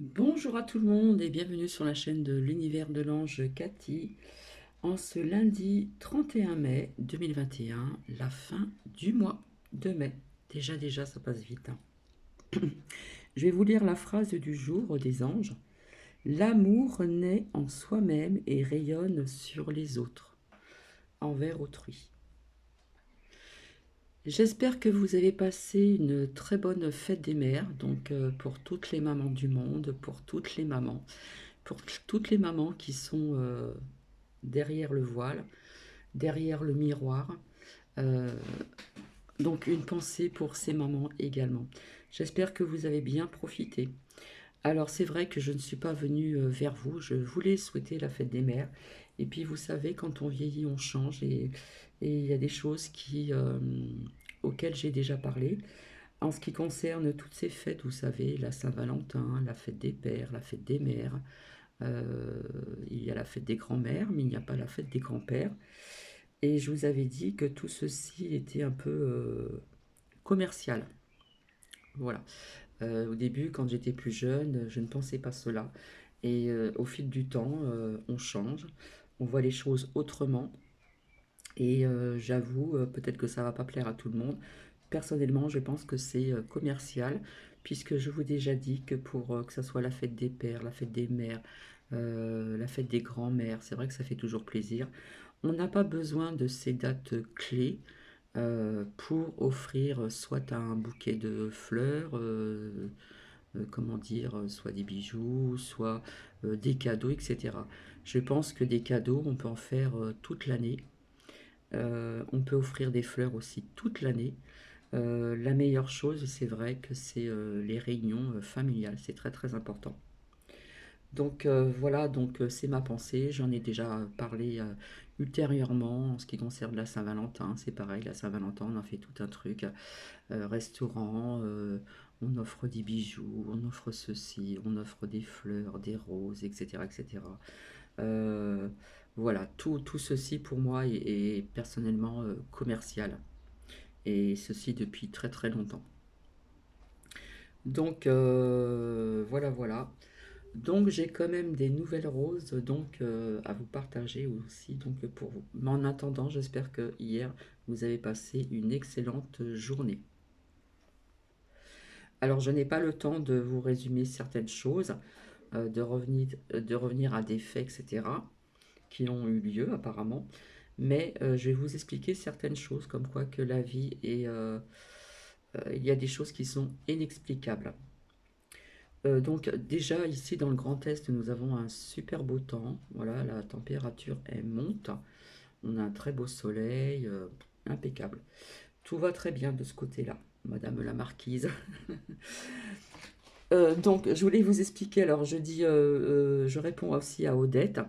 Bonjour à tout le monde et bienvenue sur la chaîne de l'univers de l'ange Cathy. En ce lundi 31 mai 2021, la fin du mois de mai. Déjà, ça passe vite, hein. Je vais vous lire la phrase du jour des anges. L'amour naît en soi-même et rayonne sur les autres, envers autrui. J'espère que vous avez passé une très bonne fête des mères, donc pour toutes les mamans du monde, pour toutes les mamans qui sont derrière le voile, derrière le miroir. Euh, donc une pensée pour ces mamans également. J'espère que vous avez bien profité. Alors c'est vrai que je ne suis pas venue vers vous, je voulais souhaiter la fête des mères. Et puis vous savez, quand on vieillit, on change et il y a des choses auxquelles j'ai déjà parlé. En ce qui concerne toutes ces fêtes, vous savez, la Saint-Valentin, la fête des pères, la fête des mères, il y a la fête des grands-mères, mais il n'y a pas la fête des grands-pères. Et je vous avais dit que tout ceci était un peu commercial. Voilà. Au début, quand j'étais plus jeune, je ne pensais pas cela. Et au fil du temps, on change, on voit les choses autrement. Et j'avoue, peut-être que ça va pas plaire à tout le monde. Personnellement, je pense que c'est commercial, puisque je vous ai déjà dit que pour que ça soit la fête des pères, la fête des mères, la fête des grands-mères, c'est vrai que ça fait toujours plaisir. On n'a pas besoin de ces dates clés pour offrir soit un bouquet de fleurs, comment dire, soit des bijoux, soit des cadeaux, etc. Je pense que des cadeaux, on peut en faire toute l'année. On peut offrir des fleurs aussi toute l'année. La meilleure chose, c'est vrai que c'est les réunions familiales, c'est très très important. Donc voilà, donc c'est ma pensée. J'en ai déjà parlé ultérieurement en ce qui concerne la Saint-Valentin. C'est pareil, la Saint-Valentin, on en fait tout un truc. Restaurant, on offre des bijoux, on offre ceci, on offre des fleurs, des roses, etc. etc. Euh, voilà, tout ceci pour moi est personnellement commercial. Et ceci depuis très très longtemps. Donc voilà. Donc j'ai quand même des nouvelles roses donc à vous partager aussi donc pour vous. Mais en attendant, j'espère que hier vous avez passé une excellente journée. Alors je n'ai pas le temps de vous résumer certaines choses, de revenir à des faits, etc., qui ont eu lieu apparemment, mais je vais vous expliquer certaines choses comme quoi que la vie est... il y a des choses qui sont inexplicables. Donc déjà ici dans le Grand Est, nous avons un super beau temps. Voilà, la température elle monte. On a un très beau soleil, impeccable. Tout va très bien de ce côté-là, Madame la Marquise. Donc je voulais vous expliquer. Alors je réponds aussi à Odette.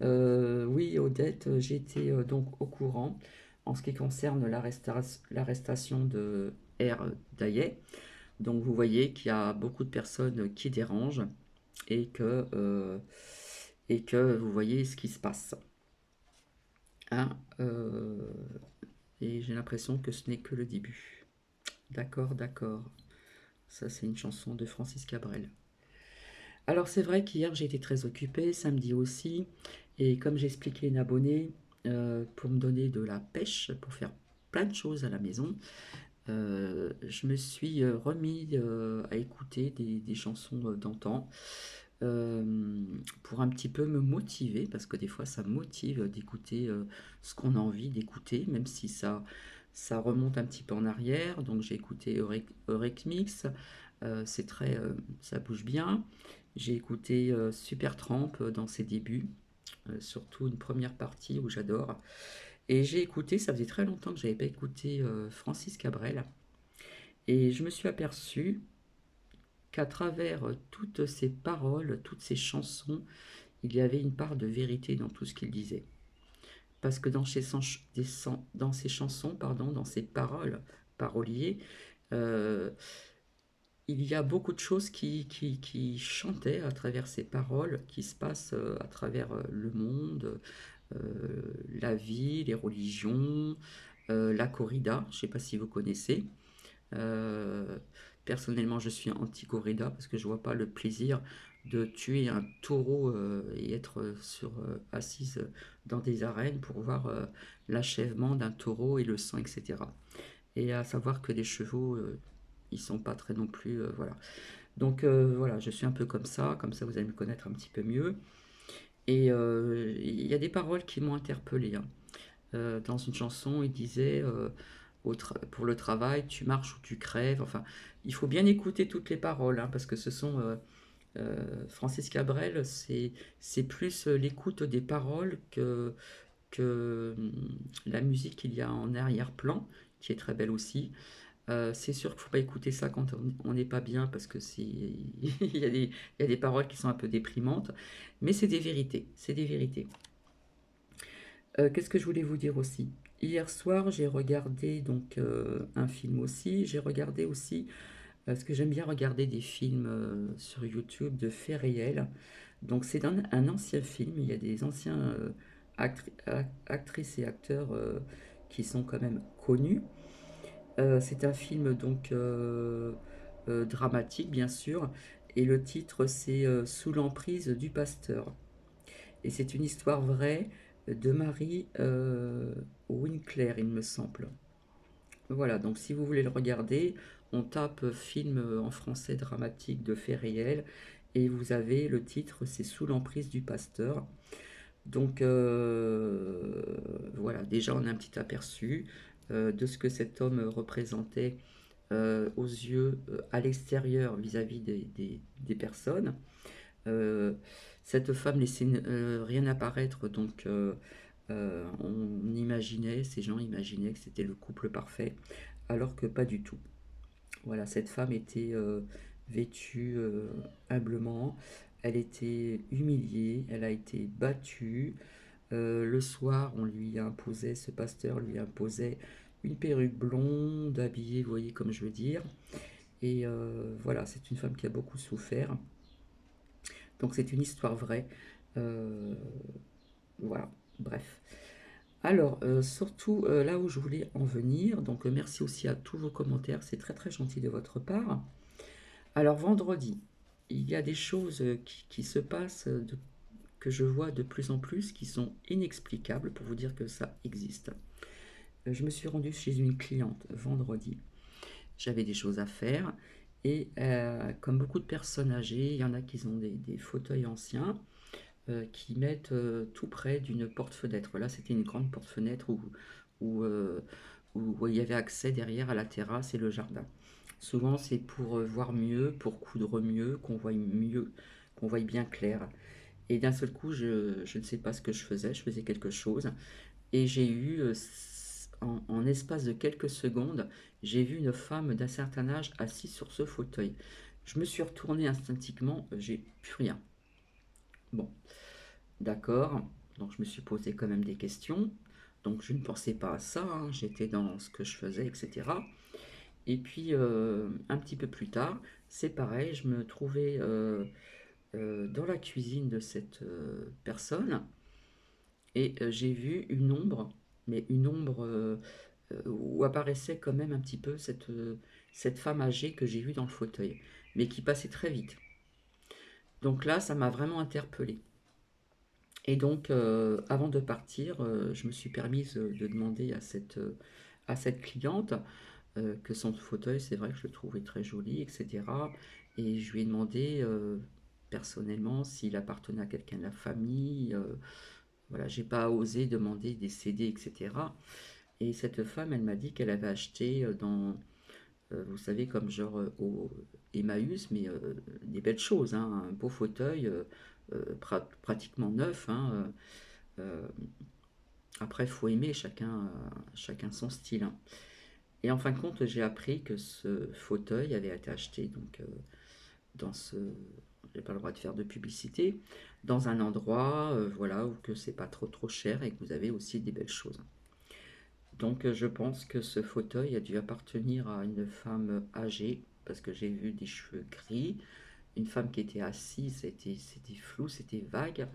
Oui, Odette, j'ai été donc au courant en ce qui concerne l'arrestation de R. Daillet. Donc vous voyez qu'il y a beaucoup de personnes qui dérangent et que vous voyez ce qui se passe, hein. Et j'ai l'impression que ce n'est que le début. D'accord, d'accord. Ça, c'est une chanson de Francis Cabrel. Alors, c'est vrai qu'hier, j'ai été très occupée, samedi aussi. Et comme j'ai expliqué à une abonnée, pour me donner de la pêche, pour faire plein de choses à la maison, je me suis remis à écouter des chansons d'antan pour un petit peu me motiver, parce que des fois ça me motive d'écouter ce qu'on a envie d'écouter, même si ça remonte un petit peu en arrière. Donc j'ai écouté Eurek Mix, ça bouge bien. J'ai écouté Supertramp dans ses débuts, surtout une première partie où j'adore. Et j'ai écouté, ça faisait très longtemps que j'avais pas écouté Francis Cabrel. Et je me suis aperçu qu'à travers toutes ces paroles, toutes ces chansons, il y avait une part de vérité dans tout ce qu'il disait. Parce que dans ces chansons, pardon, dans ces paroles, paroliers, euh, il y a beaucoup de choses qui chantaient à travers ces paroles, qui se passent à travers le monde, la vie, les religions, la corrida, je ne sais pas si vous connaissez. Euh, Personnellement, je suis anti-corrida parce que je vois pas le plaisir de tuer un taureau et être assise dans des arènes pour voir l'achèvement d'un taureau et le sang, etc. Et à savoir que les chevaux, ils sont pas très non plus, voilà. Donc voilà, je suis un peu comme ça vous allez me connaître un petit peu mieux. Et il y a des paroles qui m'ont interpellé, hein. Dans une chanson, il disait pour le travail, tu marches ou tu crèves. Enfin, il faut bien écouter toutes les paroles, hein, parce que ce sont Francis Cabrel, c'est plus l'écoute des paroles que la musique qu'il y a en arrière-plan, qui est très belle aussi. C'est sûr qu'il ne faut pas écouter ça quand on n'est pas bien, parce que il y a des paroles qui sont un peu déprimantes, mais c'est des vérités, c'est des vérités. Qu'est-ce que je voulais vous dire aussi? Hier soir, j'ai regardé donc un film aussi. J'ai regardé aussi, parce que j'aime bien regarder des films sur YouTube de faits réels. Donc c'est un ancien film. Il y a des anciens actrices et acteurs qui sont quand même connus. C'est un film donc dramatique, bien sûr. Et le titre, c'est Sous l'emprise du pasteur. Et c'est une histoire vraie de Marie Winkler, il me semble. Voilà, donc si vous voulez le regarder, on tape film en français dramatique de faits réels et vous avez le titre, c'est Sous l'emprise du pasteur. Donc voilà, déjà on a un petit aperçu de ce que cet homme représentait aux yeux, à l'extérieur vis-à-vis des personnes. Euh, Cette femme laissait rien apparaître, donc on imaginait, ces gens imaginaient que c'était le couple parfait, alors que pas du tout. Voilà, cette femme était vêtue humblement, elle était humiliée, elle a été battue. Le soir, on lui imposait, ce pasteur lui imposait une perruque blonde, habillée, vous voyez comme je veux dire. Et voilà, c'est une femme qui a beaucoup souffert. Donc c'est une histoire vraie. Euh, voilà, bref. Alors, surtout là où je voulais en venir, donc merci aussi à tous vos commentaires, c'est très très gentil de votre part. Alors vendredi, il y a des choses qui se passent, que je vois de plus en plus, qui sont inexplicables, pour vous dire que ça existe. Je me suis rendue chez une cliente vendredi, j'avais des choses à faire, et comme beaucoup de personnes âgées, il y en a qui ont des fauteuils anciens, qui mettent tout près d'une porte-fenêtre. Là, c'était une grande porte-fenêtre où, euh, où il y avait accès derrière à la terrasse et le jardin. Souvent, c'est pour voir mieux, pour coudre mieux, qu'on voie bien clair. Et d'un seul coup, je ne sais pas ce que je faisais quelque chose, et j'ai eu, en espace de quelques secondes, j'ai vu une femme d'un certain âge assise sur ce fauteuil. Je me suis retournée instinctivement, j'ai plus rien. Bon, d'accord, donc je me suis posé quand même des questions. Donc je ne pensais pas à ça, hein, j'étais dans ce que je faisais, etc. Et puis un petit peu plus tard, c'est pareil, je me trouvais dans la cuisine de cette personne et j'ai vu une ombre, mais une ombre où apparaissait quand même un petit peu cette femme âgée que j'ai vue dans le fauteuil, mais qui passait très vite. Donc là, ça m'a vraiment interpellée. Et donc, avant de partir, je me suis permise de demander à cette cliente que son fauteuil, c'est vrai que je le trouvais très joli, etc. Et je lui ai demandé personnellement s'il appartenait à quelqu'un de la famille. Voilà, j'ai pas osé demander des CD, etc. Et cette femme, elle m'a dit qu'elle avait acheté vous savez, comme genre au Emmaüs, mais des belles choses, hein, un beau fauteuil pratiquement neuf, hein. Euh, Après, il faut aimer, chacun son style, hein. Et en fin de compte, j'ai appris que ce fauteuil avait été acheté donc dans ce, j'ai pas le droit de faire de publicité, dans un endroit, voilà, où que c'est pas trop cher et que vous avez aussi des belles choses. Donc je pense que ce fauteuil a dû appartenir à une femme âgée, parce que j'ai vu des cheveux gris, une femme qui était assise, c'était flou, c'était vague,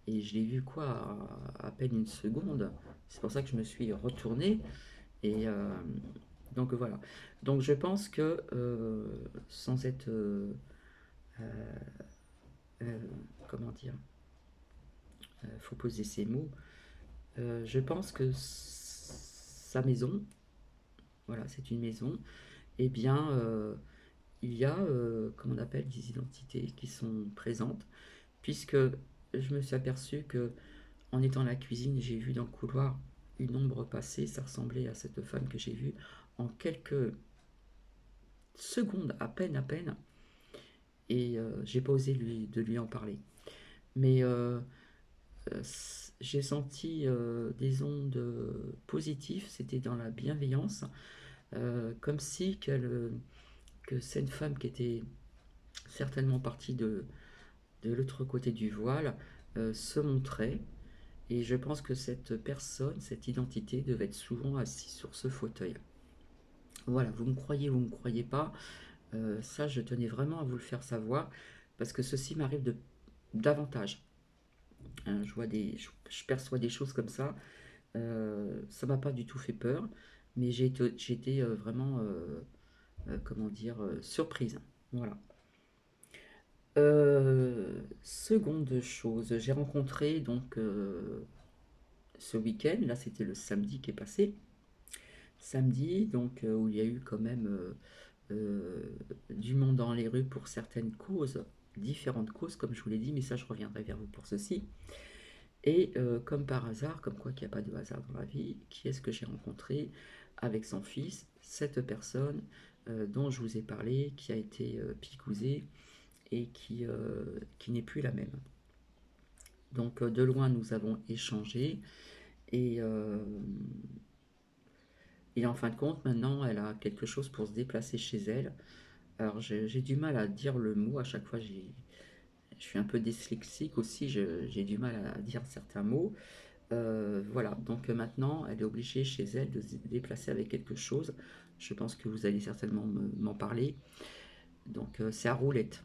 et je l'ai vu quoi, à peine une seconde. C'est pour ça que je me suis retournée, et Donc voilà. Donc je pense que sans être, euh, comment dire, faut poser ces mots. Je pense que sa maison, voilà, c'est une maison, eh bien, il y a, comment on appelle, des identités qui sont présentes, puisque je me suis aperçu que en étant à la cuisine, j'ai vu dans le couloir une ombre passer, ça ressemblait à cette femme que j'ai vue en quelques secondes, à peine, et j'ai pas osé de lui en parler. Mais j'ai senti des ondes positives, c'était dans la bienveillance, comme si que c'est une femme qui était certainement partie de l'autre côté du voile, se montrait. Et je pense que cette personne, cette identité devait être souvent assise sur ce fauteuil. Voilà, vous me croyez pas, ça je tenais vraiment à vous le faire savoir, parce que ceci m'arrive davantage. Hein, je perçois des choses comme ça. Ça m'a pas du tout fait peur, mais j'ai été vraiment, comment dire, surprise. Voilà. Seconde chose, j'ai rencontré donc ce week-end, là c'était le samedi qui est passé, samedi donc où il y a eu quand même du monde dans les rues pour certaines causes, différentes causes comme je vous l'ai dit, mais ça je reviendrai vers vous pour ceci. Et comme par hasard, comme quoi qu'il n'y a pas de hasard dans la vie, qui est-ce que j'ai rencontré avec son fils, cette personne dont je vous ai parlé, qui a été picousée et qui n'est plus la même. Donc de loin nous avons échangé et, et en fin de compte maintenant elle a quelque chose pour se déplacer chez elle. Alors j'ai du mal à dire le mot, à chaque fois je suis un peu dyslexique aussi, j'ai du mal à dire certains mots. Voilà, donc maintenant, elle est obligée chez elle de se déplacer avec quelque chose. Je pense que vous allez certainement m'en parler. Donc c'est à roulette,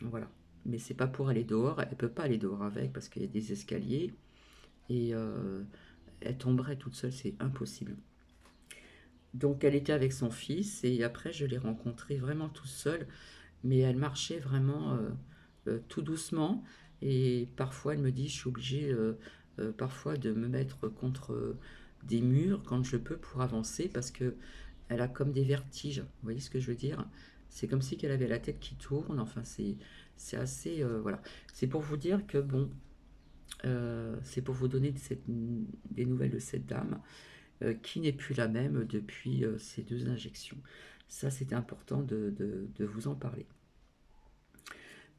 voilà. Mais c'est pas pour aller dehors, elle peut pas aller dehors avec parce qu'il y a des escaliers et elle tomberait toute seule, c'est impossible. Donc elle était avec son fils et après je l'ai rencontrée vraiment tout seule, mais elle marchait vraiment tout doucement et parfois elle me dit je suis obligée parfois de me mettre contre des murs quand je peux pour avancer parce que elle a comme des vertiges, vous voyez ce que je veux dire? C'est comme si qu'elle avait la tête qui tourne, enfin c'est assez voilà. C'est pour vous dire que bon, c'est pour vous donner des nouvelles de cette dame qui n'est plus la même depuis ces deux injections. Ça, c'était important de vous en parler.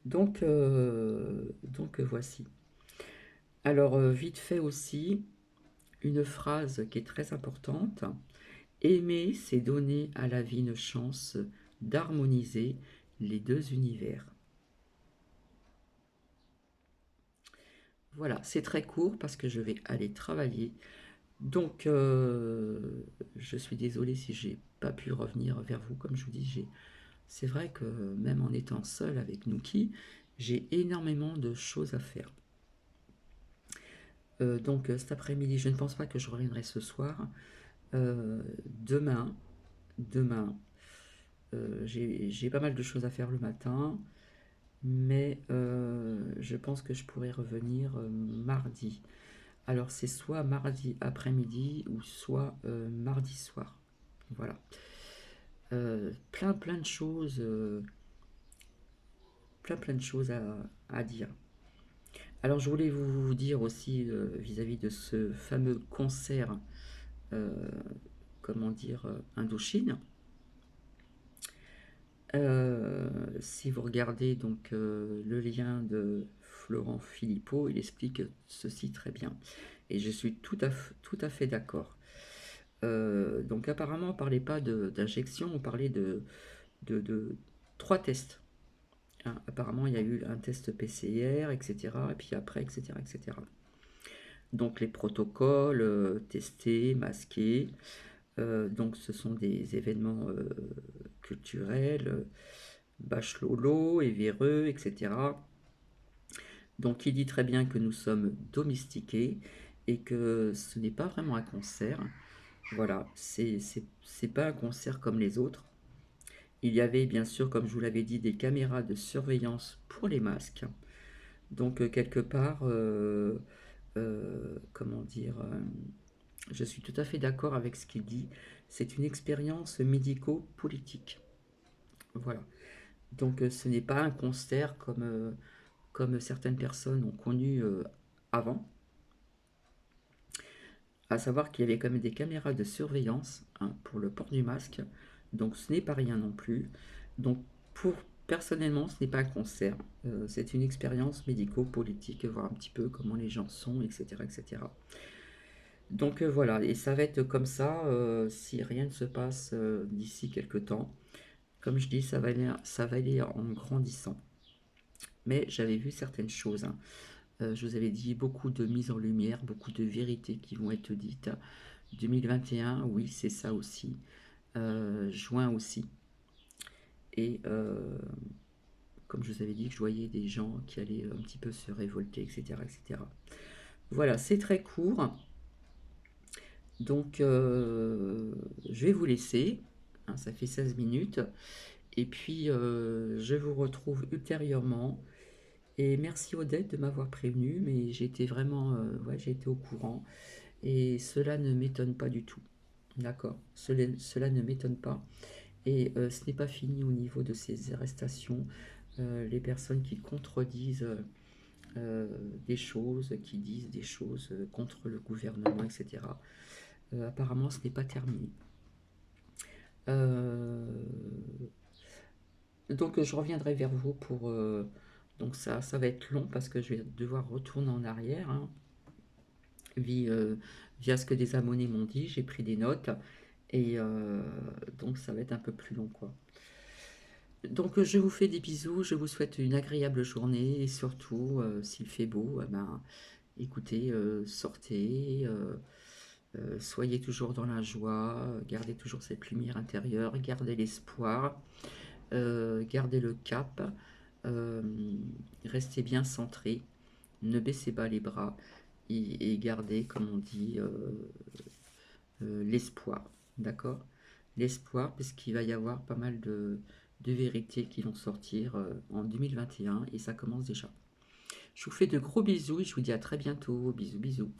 Donc voici. Alors, vite fait aussi, une phrase qui est très importante. Aimer, c'est donner à la vie une chance d'harmoniser les deux univers. Voilà, c'est très court parce que je vais aller travailler. Donc, je suis désolée si j'ai pas pu revenir vers vous. Comme je vous dis, c'est vrai que même en étant seule avec Nuki, j'ai énormément de choses à faire. Donc cet après-midi, je ne pense pas que je reviendrai ce soir. Demain, demain, j'ai pas mal de choses à faire le matin, mais je pense que je pourrais revenir mardi. Alors c'est soit mardi après-midi ou soit mardi soir. Voilà. Plein de choses, plein de choses à dire. Alors je voulais vous dire aussi vis-à-vis de ce fameux concert, euh, comment dire, Indochine. Si vous regardez donc le lien de Florent Philippot, il explique ceci très bien. Et je suis tout à fait d'accord. Donc apparemment, on ne parlait pas d'injection, on parlait de trois tests. Hein. Apparemment, il y a eu un test PCR, etc. Et puis après, etc. etc. Donc les protocoles, testés, masqués. Donc ce sont des événements culturels, Bachelot, et véreux, etc. Donc il dit très bien que nous sommes domestiqués et que ce n'est pas vraiment un concert. Voilà, c'est pas un concert comme les autres. Il y avait bien sûr, comme je vous l'avais dit, des caméras de surveillance pour les masques. Donc quelque part, comment dire, je suis tout à fait d'accord avec ce qu'il dit. C'est une expérience médico-politique. Voilà. Donc ce n'est pas un concert comme certaines personnes ont connu avant. À savoir qu'il y avait quand même des caméras de surveillance, hein, pour le port du masque. Donc ce n'est pas rien non plus. Donc pour personnellement, ce n'est pas un concert. C'est une expérience médico-politique, voir un petit peu comment les gens sont, etc. etc. Donc voilà, et ça va être comme ça si rien ne se passe d'ici quelques temps. Comme je dis, ça va aller en grandissant. Mais j'avais vu certaines choses, hein. Je vous avais dit beaucoup de mise en lumière, beaucoup de vérités qui vont être dites. 2021, oui, c'est ça aussi. Juin aussi. Et comme je vous avais dit, que je voyais des gens qui allaient un petit peu se révolter, etc. etc. Voilà, c'est très court. Donc, je vais vous laisser. Hein, ça fait 16 minutes. Et puis, je vous retrouve ultérieurement. Et merci Odette de m'avoir prévenu, mais j'ai été vraiment, ouais, j'ai été au courant. Et cela ne m'étonne pas du tout. D'accord, cela ne m'étonne pas. Et ce n'est pas fini au niveau de ces arrestations. Les personnes qui contredisent euh, des choses, qui disent des choses contre le gouvernement, etc. Apparemment, ce n'est pas terminé. Euh, donc, je reviendrai vers vous pour... donc, ça va être long parce que je vais devoir retourner en arrière, hein, via ce que des abonnés m'ont dit. J'ai pris des notes et donc, ça va être un peu plus long, quoi. Donc je vous fais des bisous, je vous souhaite une agréable journée et surtout, s'il fait beau, ben, écoutez, sortez, soyez toujours dans la joie, gardez toujours cette lumière intérieure, gardez l'espoir, gardez le cap, euh, restez bien centré, ne baissez pas les bras et gardez, comme on dit, l'espoir, d'accord? L'espoir, parce qu'il va y avoir pas mal de vérités qui vont sortir en 2021 et ça commence déjà. Je vous fais de gros bisous et je vous dis à très bientôt. Bisous, bisous.